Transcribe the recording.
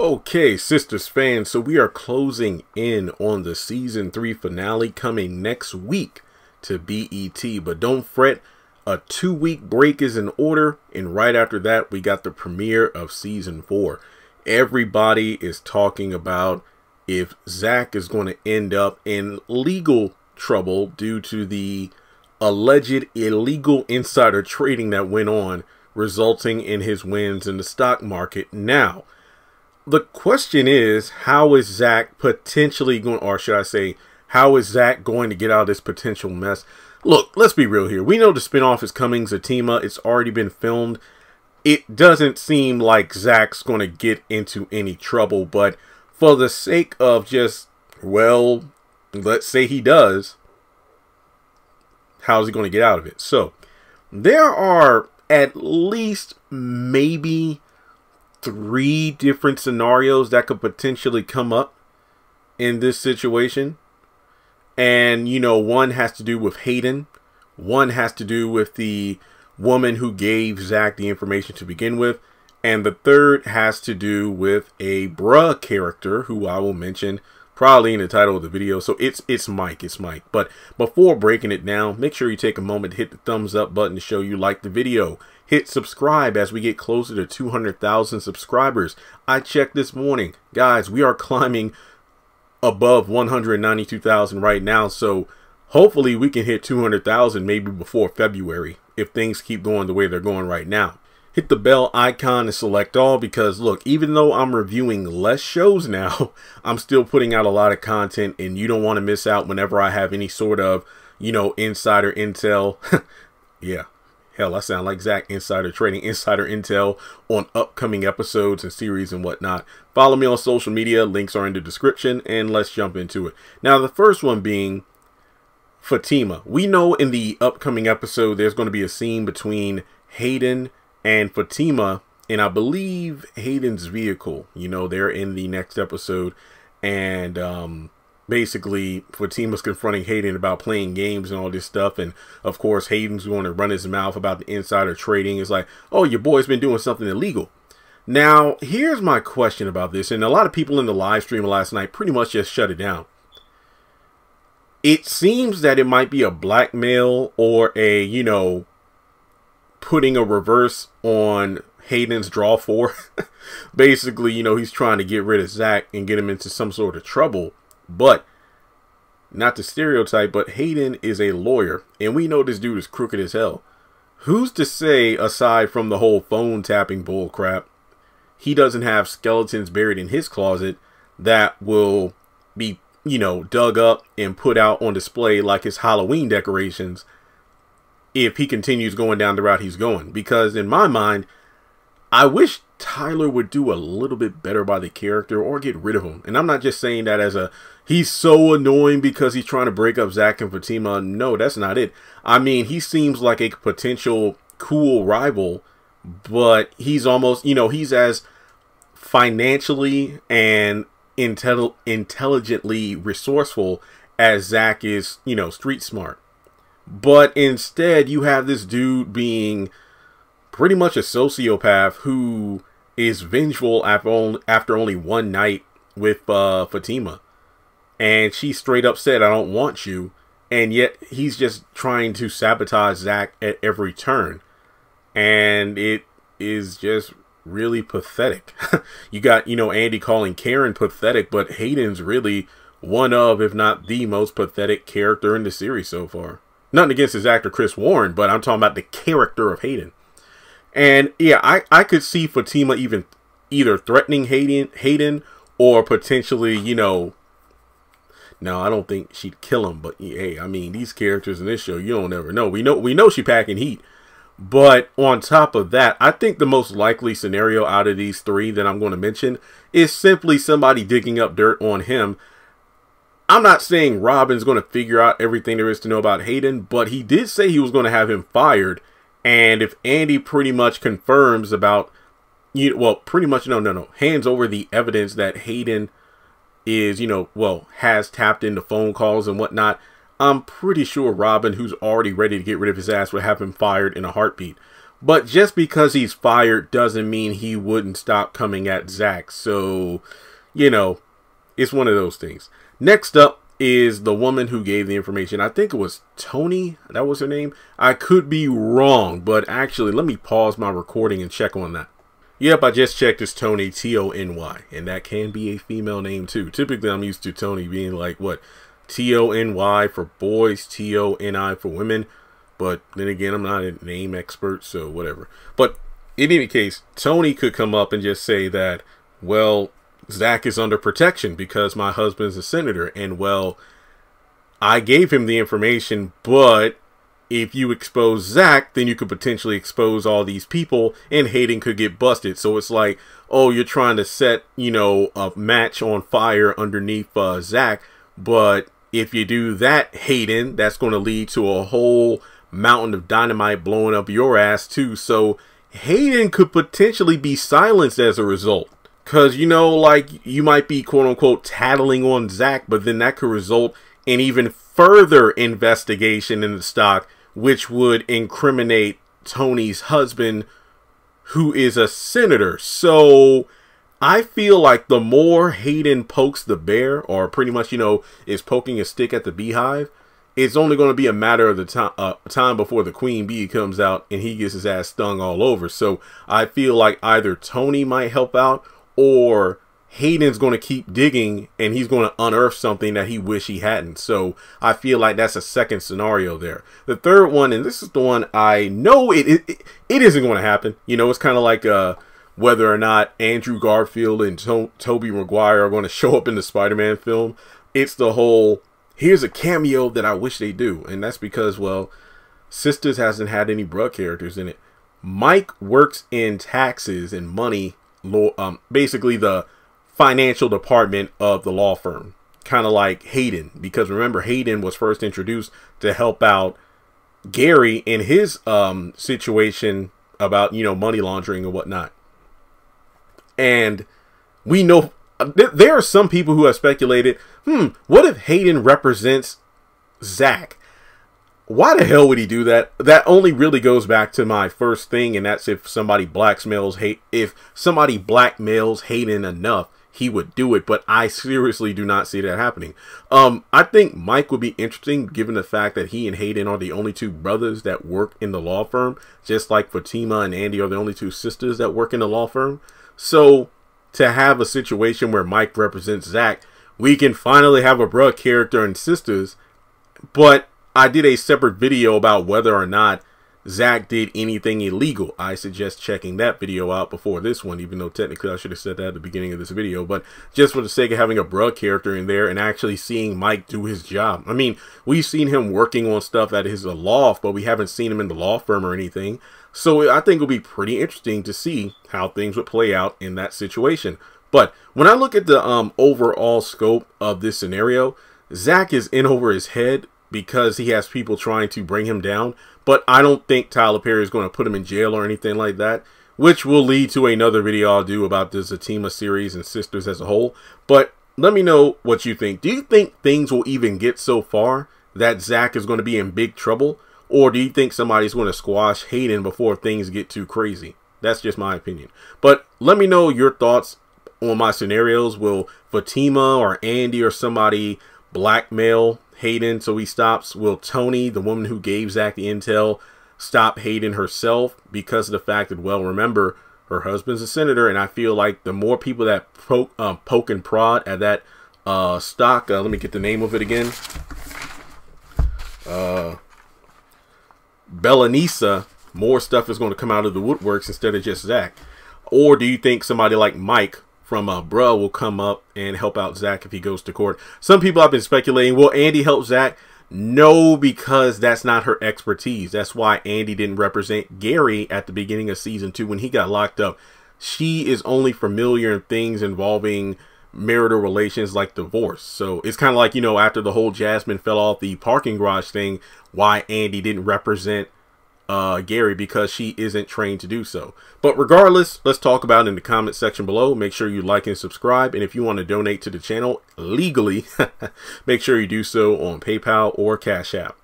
Okay, Sistas fans, so we are closing in on the season 3 finale coming next week to BET, but don't fret, a 2-week break is in order, and right after that we got the premiere of season 4. Everybody is talking about if Zach is going to end up in legal trouble due to the alleged illegal insider trading that went on, resulting in his wins in the stock market. Now, the question is, how is Zach potentially going, or should I say, how is Zach going to get out of this potential mess? Look, let's be real here. We know the spinoff is coming, Zatima. It's already been filmed. It doesn't seem like Zach's going to get into any trouble, but for the sake of just, well, let's say he does, how's he going to get out of it? So, there are at least maybe 3 different scenarios that could potentially come up in this situation. And, you know, one has to do with Hayden. One has to do with the woman who gave Zach the information to begin with. And the third has to do with a bruh character who I will mention probably in the title of the video. So it's Mike. But before breaking it down, make sure you take a moment to hit the thumbs up button to show you like the video. Hit subscribe as we get closer to 200,000 subscribers. I checked this morning. Guys, we are climbing above 192,000 right now. So hopefully we can hit 200,000 maybe before February if things keep going the way they're going right now. Hit the bell icon and select all, because look, even though I'm reviewing less shows now, I'm still putting out a lot of content, and you don't want to miss out whenever I have any sort of, you know, insider intel. Yeah. Hell, I sound like Zach, insider trading, insider intel on upcoming episodes and series and whatnot. Follow me on social media. Links are in the description, and let's jump into it. Now, the first one being Fatima. We know in the upcoming episode, there's going to be a scene between Hayden and Fatima, and I believe Hayden's vehicle. You know, they're in the next episode, and basically Fatima's confronting Hayden about playing games and all this stuff, and of course Hayden's going to run his mouth about the insider trading. It's like, oh, your boy's been doing something illegal. Now, here's my question about this, and a lot of people in the live stream last night pretty much just shut it down. It seems that it might be a blackmail or a, you know, putting a reverse on Hayden's draw 4. Basically, you know, he's trying to get rid of Zach and get him into some sort of trouble. But, not to stereotype, but Hayden is a lawyer, and we know this dude is crooked as hell. Who's to say, aside from the whole phone tapping bull crap, he doesn't have skeletons buried in his closet that will be, you know, dug up and put out on display like his Halloween decorations if he continues going down the route he's going? Because in my mind, I wish Tyler would do a little bit better by the character or get rid of him. And I'm not just saying that as a, he's so annoying because he's trying to break up Zach and Fatima. No, that's not it. I mean, he seems like a potential cool rival, but he's almost, you know, he's as financially and intelligently resourceful as Zach is, you know, street smart. But instead, you have this dude being pretty much a sociopath who is vengeful after only one night with Fatima. And she straight up said, I don't want you. And yet he's just trying to sabotage Zach at every turn. And it is just really pathetic. You got, you know, Andy calling Karen pathetic, but Hayden's really one of, if not the most pathetic character in the series so far. Nothing against his actor Chris Warren, but I'm talking about the character of Hayden. And yeah, I could see Fatima either threatening Hayden or potentially, you know, no, I don't think she'd kill him, but hey, I mean, these characters in this show, you don't ever know. We know she packing heat. But on top of that, I think the most likely scenario out of these 3 that I'm going to mention is simply somebody digging up dirt on him. I'm not saying Robin's going to figure out everything there is to know about Hayden, but he did say he was going to have him fired. And if Andy pretty much confirms about, you, well, pretty much, no, hands over the evidence that Hayden is, you know, well, has tapped into phone calls and whatnot, I'm pretty sure Robin, who's already ready to get rid of his ass, would have him fired in a heartbeat. But just because he's fired doesn't mean he wouldn't stop coming at Zach. So, you know, it's one of those things. Next up is the woman who gave the information. I think it was Tony. That was her name. I could be wrong, but actually, let me pause my recording and check on that. Yep, I just checked. It's Tony, Tony, and that can be a female name too. Typically, I'm used to Tony being like, what, Tony for boys, Toni for women. But then again, I'm not a name expert, so whatever. But in any case, Tony could come up and just say that, well, Zach is under protection because my husband's a senator. And, well, I gave him the information, but if you expose Zach, then you could potentially expose all these people and Hayden could get busted. So it's like, oh, you're trying to set, you know, a match on fire underneath Zach. But if you do that, Hayden, that's going to lead to a whole mountain of dynamite blowing up your ass too. So Hayden could potentially be silenced as a result. Because, you know, like, you might be, quote unquote, tattling on Zach, but then that could result in even further investigation in the stock, which would incriminate Tony's husband, who is a senator. So I feel like the more Hayden pokes the bear, or pretty much, you know, is poking a stick at the beehive, it's only going to be a matter of the time before the queen bee comes out and he gets his ass stung all over. So I feel like either Tony might help out, or Hayden's going to keep digging and he's going to unearth something that he wish he hadn't. So I feel like that's a second scenario there. The third one, and this is the one I know it isn't going to happen. You know, it's kind of like whether or not Andrew Garfield and Tobey Maguire are going to show up in the Spider-Man film. It's the whole, here's a cameo that I wish they do. And that's because, well, Sistas hasn't had any bruh characters in it. Mike works in taxes and money, basically the financial department of the law firm, kind of like Hayden, because remember, Hayden was first introduced to help out Gary in his situation about, you know, money laundering and whatnot. And we know there are some people who have speculated, what if Hayden represents Zach? Why the hell would he do that? That only really goes back to my first thing, and that's if somebody blackmails Hayden enough, he would do it. But I seriously do not see that happening. I think Mike would be interesting, given the fact that he and Hayden are the only two brothers that work in the law firm, just like Fatima and Andy are the only two sisters that work in the law firm. So to have a situation where Mike represents Zach, we can finally have a bruh character in Sisters. But I did a separate video about whether or not Zach did anything illegal. I suggest checking that video out before this one, even though technically I should have said that at the beginning of this video. But just for the sake of having a bruh character in there and actually seeing Mike do his job. I mean, we've seen him working on stuff at his loft, but we haven't seen him in the law firm or anything. So I think it'll be pretty interesting to see how things would play out in that situation. But when I look at the overall scope of this scenario, Zach is in over his head because he has people trying to bring him down. But I don't think Tyler Perry is going to put him in jail or anything like that, which will lead to another video I'll do about the Zatima series and Sisters as a whole. But let me know what you think. Do you think things will even get so far that Zach is going to be in big trouble? Or do you think somebody's going to squash Hayden before things get too crazy? That's just my opinion. But let me know your thoughts on my scenarios. Will Fatima or Andy or somebody blackmail Hayden so he stops? Will Tony, the woman who gave Zach the intel, stop Hayden herself because of the fact that, well, remember, her husband's a senator, and I feel like the more people that poke and prod at that stock, let me get the name of it again, Belanisa, more stuff is going to come out of the woodworks instead of just Zach. Or do you think somebody like Mike from Bruh will come up and help out Zach if he goes to court? Some people have been speculating, will Andy help Zach? No, because that's not her expertise. That's why Andy didn't represent Gary at the beginning of season 2 when he got locked up. She is only familiar in things involving marital relations like divorce. So it's kind of like, you know, after the whole Jasmine fell off the parking garage thing, why Andy didn't represent Gary, because she isn't trained to do so. But regardless, let's talk about it in the comment section below. Make sure you like and subscribe, and if you want to donate to the channel legally, make sure you do so on PayPal or Cash App.